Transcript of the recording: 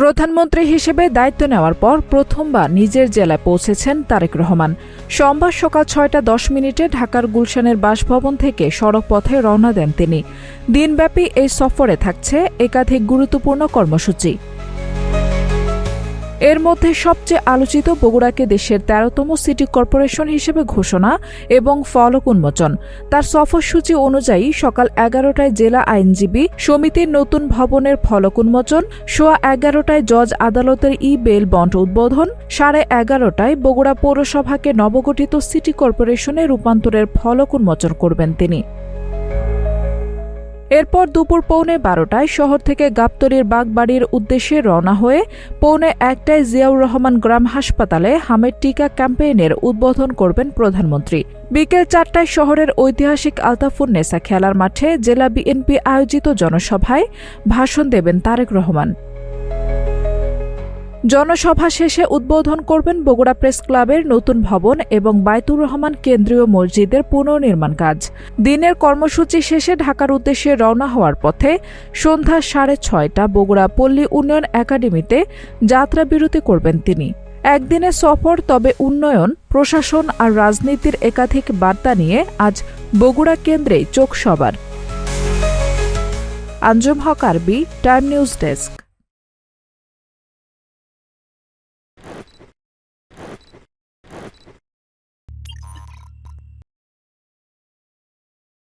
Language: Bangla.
প্রধানমন্ত্রী হিসেবে দায়িত্ব নেওয়ার পর প্রথমবার নিজের জেলায় পৌঁছেছেন তারেক রহমান। সোমবার সকাল ৬টা ১০ ঢাকার গুলশানের বাসভবন থেকে সড়ক পথে রওনা দেন তিনি। দিনব্যাপী এই সফরে থাকছে একাধিক গুরুত্বপূর্ণ কর্মসূচি। এর মধ্যে সবচেয়ে আলোচিত বগুড়াকে দেশের ১৩তম সিটি কর্পোরেশন হিসেবে ঘোষণা এবং ফলক উন্মোচন। তার সফরসূচি অনুযায়ী সকাল ১১টায় জেলা আইনজীবী সমিতির নতুন ভবনের ফলক উন্মোচন, সোয়া ১১টায় জজ আদালতের ই-বেল বন্ড উদ্বোধন, ১১:৩০টায় বগুড়া পৌরসভাকে নবগঠিত সিটি কর্পোরেশনে রূপান্তরের ফলক উন্মোচন করবেন তিনি। এরপর দুপুর ১:১২টায় শহর থেকে গাবতলীর বাগবাড়ির উদ্দেশ্যে রওনা হয়ে ১:১টায় জিয়াউর রহমান গ্রাম হাসপাতালে হামের টিকা ক্যাম্পেইনের উদ্বোধন করবেন প্রধানমন্ত্রী। বিকেল ৪টায় শহরের ঐতিহাসিক আলতাফুন্নেসা খেলার মাঠে জেলা বিএনপি আয়োজিত জনসভায় ভাষণ দেবেন তারেক রহমান। জনসভা শেষে উদ্বোধন করবেন বগুড়া প্রেস ক্লাবের নতুন ভবন এবং বায়তুর রহমান কেন্দ্রীয় মসজিদের পুনর্নির্মাণ কাজ। দিনের কর্মসূচি শেষে ঢাকার উদ্দেশ্যে রওনা হওয়ার পথে সন্ধ্যা ৬:৩০ বগুড়া পল্লী উন্নয়ন একাডেমিতে যাত্রাবিরতি করবেন তিনি। একদিনের সফর, তবে উন্নয়ন, প্রশাসন আর রাজনীতির একাধিক বার্তা নিয়ে আজ বগুড়া কেন্দ্রেই চোখ সবার। আঞ্জুম হক আরবি, টাইম নিউজ ডেস্ক।